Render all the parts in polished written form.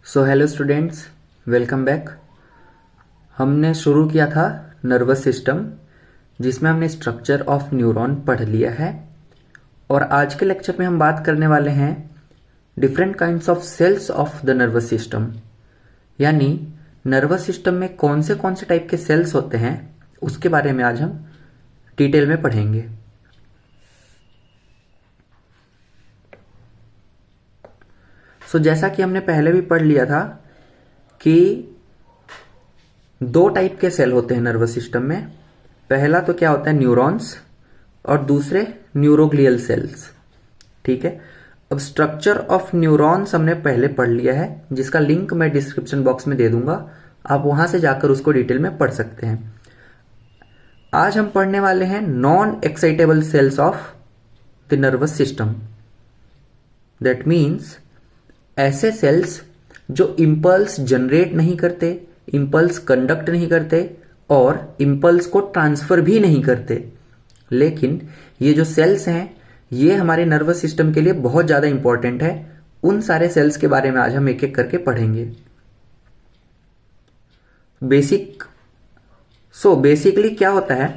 So hello students, welcome back. हमने शुरू किया था नर्वस सिस्टम, जिसमें हमने स्ट्रक्चर ऑफ न्यूरॉन पढ़ लिया है। और आज के लेक्चर में हम बात करने वाले हैं different kinds of cells of the nervous system, यानी नर्वस सिस्टम में कौन से टाइप के सेल्स होते हैं, उसके बारे में आज हम डिटेल में पढ़ेंगे। जैसा कि हमने पहले भी पढ़ लिया था कि दो टाइप के सेल होते हैं नर्वस सिस्टम में। पहला तो क्या होता है, न्यूरॉन्स, और दूसरे न्यूरोग्लियल सेल्स। ठीक है, अब स्ट्रक्चर ऑफ न्यूरॉन्स हमने पहले पढ़ लिया है, जिसका लिंक मैं डिस्क्रिप्शन बॉक्स में दे दूंगा, आप वहां से जाकर उसको डिटेल में पढ़ सकते हैं। आज हम पढ़ने वाले हैं non excitable cells of the nervous system. That means ऐसे सेल्स जो इंपल्स जनरेट नहीं करते, इंपल्स कंडक्ट नहीं करते और इंपल्स को ट्रांसफर भी नहीं करते, लेकिन ये जो सेल्स हैं ये हमारे नर्वस सिस्टम के लिए बहुत ज्यादा इंपॉर्टेंट है। उन सारे सेल्स के बारे में आज हम एक एक करके पढ़ेंगे। बेसिकली क्या होता है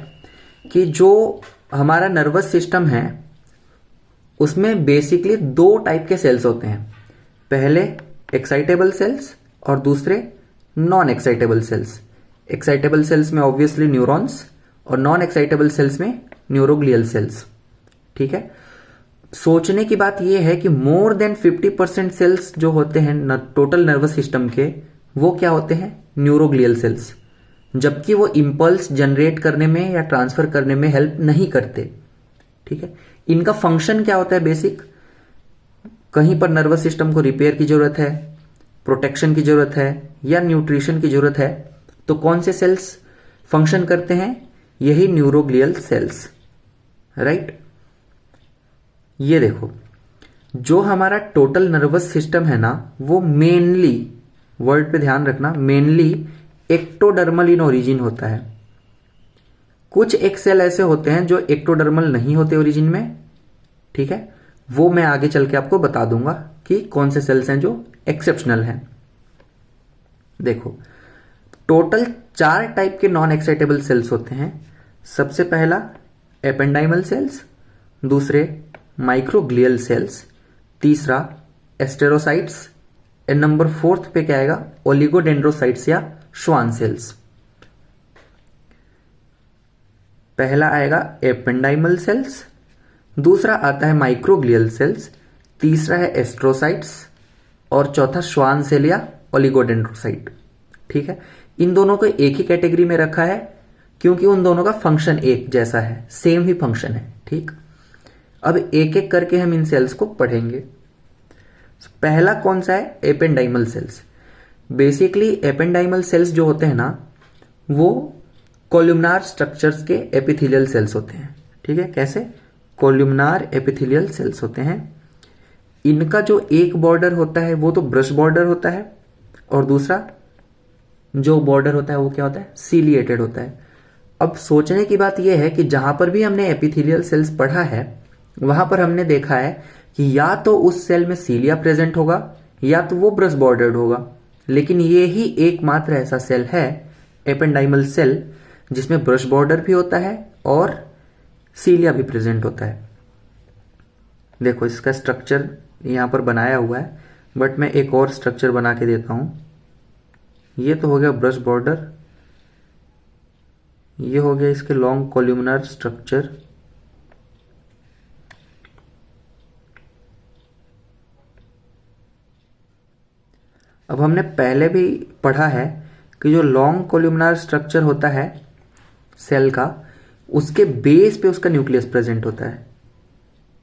कि जो हमारा नर्वस सिस्टम है उसमें बेसिकली दो टाइप के सेल्स होते हैं। पहले एक्साइटेबल सेल्स और दूसरे non excitable cells. Excitable cells में ऑब्वियसली न्यूरॉन्स और नॉन एक्साइटेबल सेल्स में न्यूरोग्लियल सेल्स। ठीक है, सोचने की बात यह है कि मोर देन 50% सेल्स जो होते हैं टोटल नर्वस सिस्टम के, वो क्या होते हैं, न्यूरोग्लियल सेल्स, जबकि वो इंपल्स जनरेट करने में या ट्रांसफर करने में हेल्प नहीं करते। ठीक है, इनका फंक्शन क्या होता है बेसिक, कहीं पर नर्वस सिस्टम को रिपेयर की जरूरत है, प्रोटेक्शन की जरूरत है या न्यूट्रिशन की जरूरत है, तो कौन से सेल्स फंक्शन करते हैं, यही न्यूरोग्लियल सेल्स। राइट, ये देखो, जो हमारा टोटल नर्वस सिस्टम है ना, वो मेनली, वर्ड पे ध्यान रखना, मेनली एक्टोडर्मल इन ओरिजिन होता है। कुछ एक सेल ऐसे होते हैं जो एक्टोडर्मल नहीं होते ओरिजिन में। ठीक है, वो मैं आगे चल के आपको बता दूंगा कि कौन से सेल्स हैं जो एक्सेप्शनल हैं। देखो, टोटल 4 टाइप के नॉन एक्साइटेबल सेल्स होते हैं। सबसे पहला एपेंडाइमल सेल्स, दूसरे माइक्रोग्लियल सेल्स, तीसरा एस्टेरोसाइट्स, एंड नंबर 4 पे क्या आएगा, ओलिगोडेंड्रोसाइट्स या श्वान सेल्स। पहला आएगा एपेंडाइमल सेल्स, दूसरा आता है माइक्रोग्लियल सेल्स, तीसरा है एस्ट्रोसाइट्स और चौथा श्वान सेल या ओलिगोडेंड्रोसाइट। ठीक है, इन दोनों को एक ही कैटेगरी में रखा है क्योंकि उन दोनों का फंक्शन एक जैसा है, सेम ही फंक्शन है। ठीक, अब एक एक करके हम इन सेल्स को पढ़ेंगे। पहला कौन सा है, ependymal sales. Basically ependymal sales जो होते हैं ना, वो कोल्यूमनार स्ट्रक्चर्स के एपिथेलियल सेल्स होते हैं। ठीक है, कैसे, कोल्यूमनार एपिथेलियल सेल्स होते हैं। इनका जो एक बॉर्डर होता है वो तो ब्रश बॉर्डर होता है, और दूसरा जो बॉर्डर होता है वो क्या होता है, सीलिएटेड होता है। अब सोचने की बात यह है कि जहां पर भी हमने एपिथेलियल सेल्स पढ़ा है, वहां पर हमने देखा है कि या तो उस सेल में सीलिया प्रेजेंट होगा या तो वो ब्रश बॉर्डर्ड होगा, लेकिन ये ही एकमात्र ऐसा सेल है, एपेंडाइमल सेल, जिसमें ब्रश बॉर्डर भी होता है और सीलिया भी प्रेजेंट होता है। देखो, इसका स्ट्रक्चर यहां पर बनाया हुआ है, बट मैं एक और स्ट्रक्चर बना के देता हूं। ये तो हो गया ब्रश बॉर्डर, ये हो गया इसके लॉन्ग कोल्यूमनार स्ट्रक्चर, अब हमने पहले भी पढ़ा है कि जो लॉन्ग कोल्यूमनार स्ट्रक्चर होता है सेल का, उसके बेस पे उसका न्यूक्लियस प्रेजेंट होता है।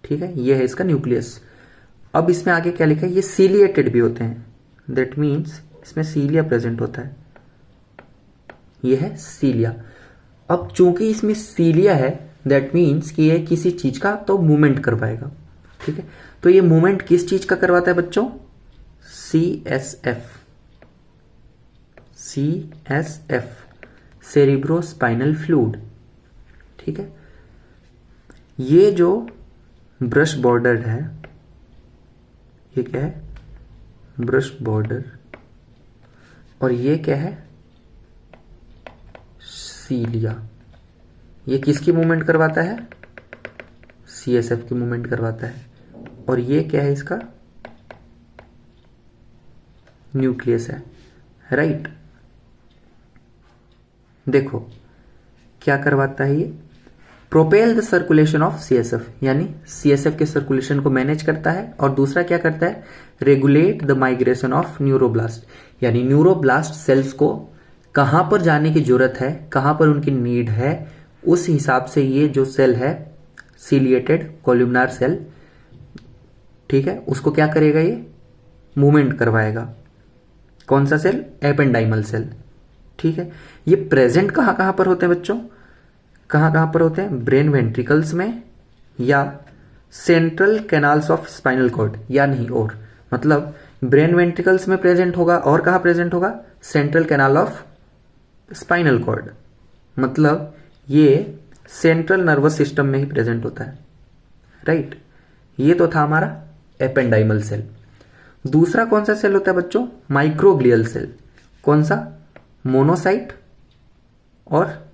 ठीक है, ये है इसका न्यूक्लियस। अब इसमें आगे क्या लिखा है, ये सीलिएटेड भी होते हैं। दैट मीन्स इसमें सीलिया प्रेजेंट होता है, ये है सीलिया। अब चूंकि इसमें सीलिया है, दैट मीन्स कि ये किसी चीज का तो मूवमेंट करवाएगा। ठीक है, तो ये मूवमेंट किस चीज का करवाता है बच्चों, CSF, सेरिब्रोस्पाइनल फ्लूइड। ठीक है, ये जो ब्रश बॉर्डर है, ये क्या है, ब्रश बॉर्डर, और ये क्या है, सीलिया। ये किसकी मूवमेंट करवाता है, CSF की मूवमेंट करवाता है। और ये क्या है, इसका न्यूक्लियस है, राइट। देखो क्या करवाता है ये, propel the circulation of CSF, यानी CSF के सर्कुलेशन को मैनेज करता है। और दूसरा क्या करता है, regulate the migration of neuroblast, यानी न्यूरोब्लास्ट सेल्स को कहां पर जाने की जरूरत है, कहां पर उनकी नीड है, उस हिसाब से ये जो सेल है सीलिएटेड कोल्यूमनार सेल, ठीक है, उसको क्या करेगा, ये मूवमेंट करवाएगा। कौन सा सेल, एपेंडाइमल सेल, ठीक है। ये प्रेजेंट कहां कहां पर होते हैं बच्चों, कहां कहां पर होते हैं, ब्रेन वेंट्रिकल्स में या central canals of spinal cord, या नहीं और, मतलब ब्रेन वेंट्रिकल्स में प्रेजेंट होगा और कहां प्रेजेंट होगा, central canal of spinal cord, मतलब ये सेंट्रल नर्वस सिस्टम में ही प्रेजेंट होता है, राइट। ये तो था हमारा एपेंडाइमल सेल। दूसरा कौन सा सेल होता है बच्चों, माइक्रोग्लियल सेल। कौन सा, मोनोसाइट। और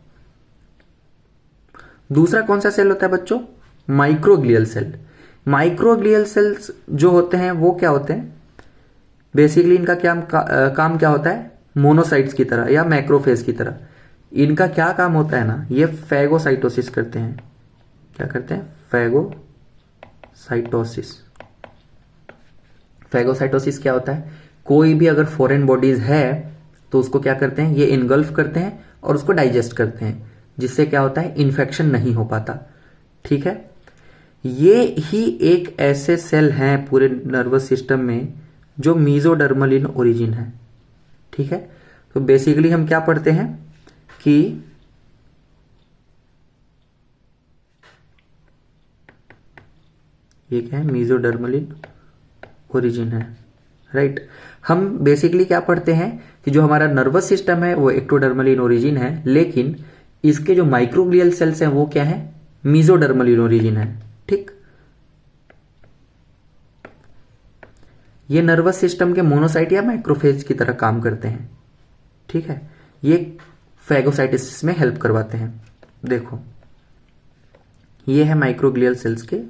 दूसरा कौन सा सेल होता है बच्चों, माइक्रोग्लियल सेल। माइक्रोग्लियल सेल्स जो होते हैं वो क्या होते हैं, बेसिकली इनका काम क्या होता है, मोनोसाइट्स की तरह या मैक्रोफेज की तरह। इनका क्या काम होता है ना, ये फैगोसाइटोसिस करते हैं। क्या करते हैं, फैगोसाइटोसिस। फैगोसाइटोसिस क्या होता है, कोई भी अगर फॉरेन बॉडीज है तो उसको क्या करते हैं, ये इनगल्फ करते हैं और उसको डाइजेस्ट करते हैं, जिससे क्या होता है, इन्फेक्शन नहीं हो पाता, ठीक है। ये ही एक ऐसे सेल हैं पूरे नर्वस सिस्टम में जो मीजोडर्मल इन ओरिजिन है, ठीक है। तो बेसिकली हम क्या पढ़ते हैं कि ये क्या है, मीजोडर्मल इन ओरिजिन है, राइट। हम बेसिकली क्या पढ़ते हैं कि जो हमारा नर्वस सिस्टम है वो एक्टोडर्मल इन ओरिजिन है, लेकिन इसके जो माइक्रोग्लियल सेल्स हैं वो क्या है, मीजोडर्मल इन ओरिजिन है, ठीक। ये नर्वस सिस्टम के मोनोसाइट या माइक्रोफेज की तरह काम करते हैं, ठीक है। ये फैगोसाइटोसिस में हेल्प करवाते हैं। देखो ये है माइक्रोग्लियल सेल्स के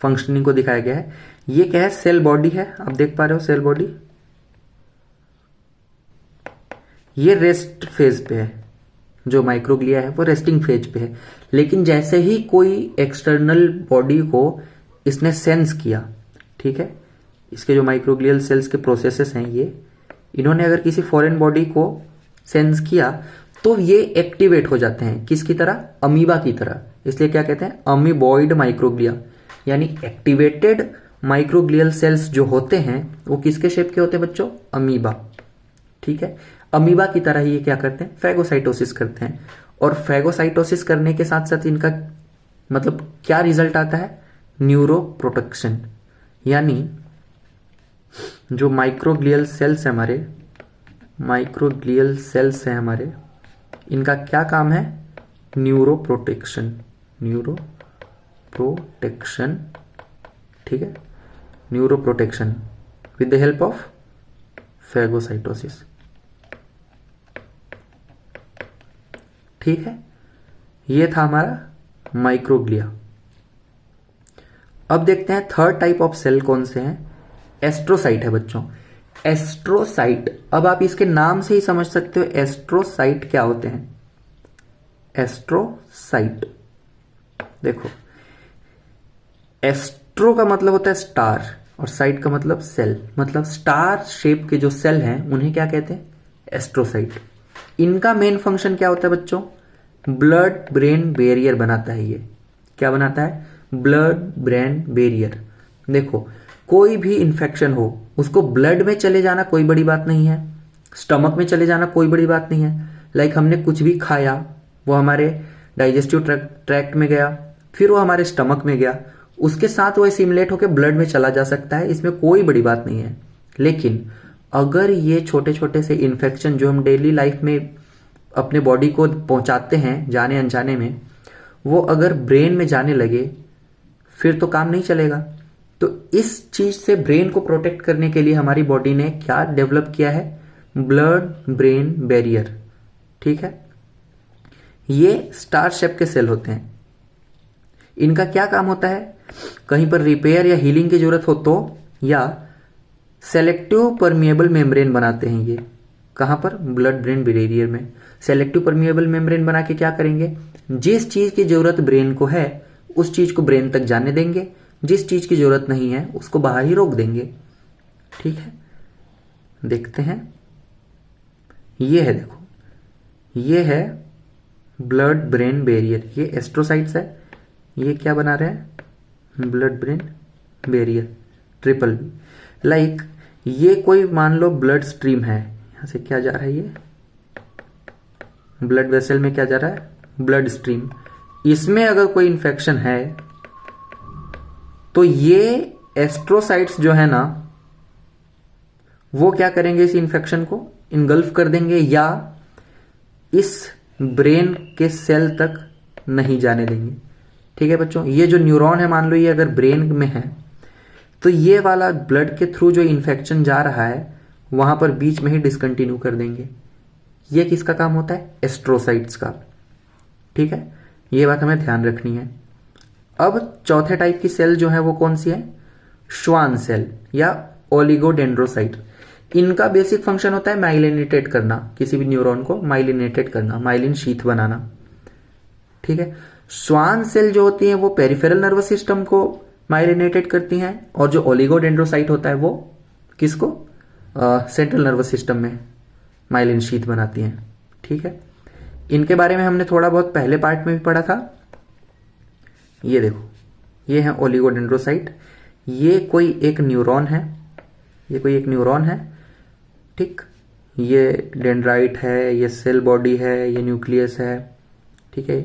फंक्शनिंग को दिखाया गया है। ये क्या है, सेल बॉडी है, आप देख पा रहे हो सेल बॉडी। ये रेस्ट फेज पे है, जो माइक्रोग्लिया है वो रेस्टिंग फेज पे है। लेकिन जैसे ही कोई एक्सटर्नल बॉडी को इसने सेंस किया, ठीक है, इसके जो माइक्रोग्लियल सेल्स के प्रोसेसेस हैं ये, इन्होंने अगर किसी फॉरेन बॉडी को सेंस किया तो ये एक्टिवेट हो जाते हैं, किसकी तरह, अमीबा की तरह। इसलिए क्या कहते हैं, अमीबॉइड माइक्रोग्लिया, यानी एक्टिवेटेड माइक्रोग्लियल सेल्स जो होते हैं वो किसके शेप के होते हैं बच्चों, अमीबा, ठीक है। अमीबा की तरह ही ये क्या करते हैं, फैगोसाइटोसिस करते हैं। और फैगोसाइटोसिस करने के साथ साथ इनका मतलब क्या रिजल्ट आता है, न्यूरो प्रोटेक्शन, यानी जो माइक्रोग्लियल सेल्स है हमारे, माइक्रोग्लियल सेल्स हैं हमारे, इनका क्या काम है, न्यूरो प्रोटेक्शन, न्यूरो प्रोटेक्शन, ठीक है, neuro protection with the help of phagocytosis, ठीक है। ये था हमारा माइक्रोग्लिया। अब देखते हैं थर्ड टाइप ऑफ सेल कौन से हैं, एस्ट्रोसाइट है बच्चों। एस्ट्रोसाइट, अब आप इसके नाम से ही समझ सकते हो एस्ट्रोसाइट क्या होते हैं। एस्ट्रोसाइट, देखो एस्ट्रो का मतलब होता है स्टार और साइट का मतलब सेल, मतलब स्टार शेप के जो सेल हैं उन्हें क्या कहते हैं, एस्ट्रोसाइट। इनका मेन फंक्शन क्या होता है बच्चों, ब्लड ब्रेन बैरियर बनाता है। ये क्या बनाता है, ब्लड ब्रेन बैरियर। देखो कोई भी इंफेक्शन हो उसको ब्लड में चले जाना कोई बड़ी बात नहीं है, स्टमक में चले जाना कोई बड़ी बात नहीं है। लाइक हमने कुछ भी खाया वो हमारे डाइजेस्टिव ट्रैक्ट में गया, फिर वो हमारे स्टमक में गया, उसके साथ वो एसिमिलेट होकर ब्लड में चला जा सकता है, इसमें कोई बड़ी बात नहीं है। लेकिन अगर ये छोटे छोटे से इन्फेक्शन जो हम डेली लाइफ में अपने बॉडी को पहुंचाते हैं जाने अनजाने में, वो अगर ब्रेन में जाने लगे फिर तो काम नहीं चलेगा। तो इस चीज से ब्रेन को प्रोटेक्ट करने के लिए हमारी बॉडी ने क्या डेवलप किया है, ब्लड ब्रेन बैरियर। ठीक है, ये स्टार शेप के सेल होते हैं। इनका क्या काम होता है, कहीं पर रिपेयर या हीलिंग की जरूरत हो तो, या सेलेक्टिव परमिएबल मेम्ब्रेन बनाते हैं ये। कहां पर, ब्लड ब्रेन बैरियर में। सेलेक्टिव परमिएबल मेम्ब्रेन बना के क्या करेंगे, जिस चीज की जरूरत ब्रेन को है उस चीज को ब्रेन तक जाने देंगे, जिस चीज की जरूरत नहीं है उसको बाहर ही रोक देंगे। ठीक है, देखते हैं, ये है, देखो ये है ब्लड ब्रेन बैरियर, ये एस्ट्रोसाइट्स है, ये क्या बना रहे हैं, blood brain barrier, triple B. Like ये कोई मान लो ब्लड स्ट्रीम है, यहां से क्या जा रहा है, ये ब्लड वेसल में क्या जा रहा है, ब्लड स्ट्रीम। इसमें अगर कोई इंफेक्शन है तो ये एस्ट्रोसाइट्स जो है ना, वो क्या करेंगे, इस इंफेक्शन को इनगल्फ कर देंगे या इस ब्रेन के सेल तक नहीं जाने देंगे। ठीक है बच्चों, ये जो न्यूरॉन है, मान लो ये अगर ब्रेन में है तो ये वाला ब्लड के थ्रू जो इन्फेक्शन जा रहा है वहां पर बीच में ही डिसकंटिन्यू कर देंगे। ये किसका काम होता है, एस्ट्रोसाइट्स का। ठीक है, ये बात हमें ध्यान रखनी है। अब चौथे टाइप की सेल जो है वो कौन सी है, श्वान सेल या ओलिगोडेंड्रोसाइट। इनका बेसिक फंक्शन होता है माइलिनेटेड करना, किसी भी न्यूरॉन को माइलिनेटेड करना, माइलिन शीथ बनाना। ठीक है, श्वान सेल जो होती है वो पेरिफेरल नर्वस सिस्टम को माइलिनेटेड करती हैं, और जो ओलिगोडेंड्रोसाइट होता है वो किसको, सेंट्रल नर्वस सिस्टम में माइलिन शीथ बनाती हैं। ठीक है, इनके बारे में हमने थोड़ा बहुत पहले पार्ट में भी पढ़ा था। ये देखो, ये है ओलिगोडेंड्रोसाइट, ये कोई एक न्यूरॉन है, ये कोई एक न्यूरॉन है। ठीक, ये डेंड्राइट है, ये सेल बॉडी है, ये न्यूक्लियस है। ठीक है,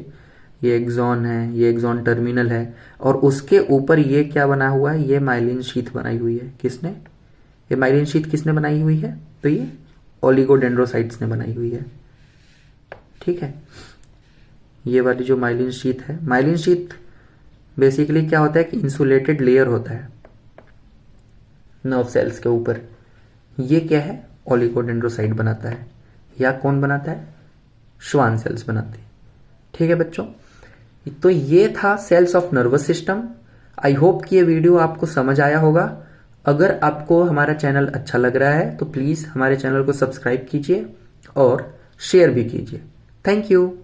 ये एक्सॉन है, ये एक्सॉन टर्मिनल है, और उसके ऊपर ये क्या बना हुआ है, ये माइलिन शीथ बनाई हुई है। किसने, ये माइलिन शीथ किसने बनाई हुई है, तो ये ओलिगोडेंड्रोसाइट्स ने बनाई हुई है। ठीक है, ये वाली जो माइलिन शीथ है, माइलिन शीथ बेसिकली क्या होता है कि इंसुलेटेड लेयर होता है नर्व सेल्स के ऊपर। ये क्या है, ओलिगोडेंड्रोसाइट बनाता है, या कौन बनाता है, श्वान सेल्स बनाते हैं। ठीक है बच्चों, तो ये था cells of nervous system. I hope कि ये वीडियो आपको समझ आया होगा। अगर आपको हमारा चैनल अच्छा लग रहा है तो प्लीज हमारे चैनल को सब्सक्राइब कीजिए और शेयर भी कीजिए। Thank you.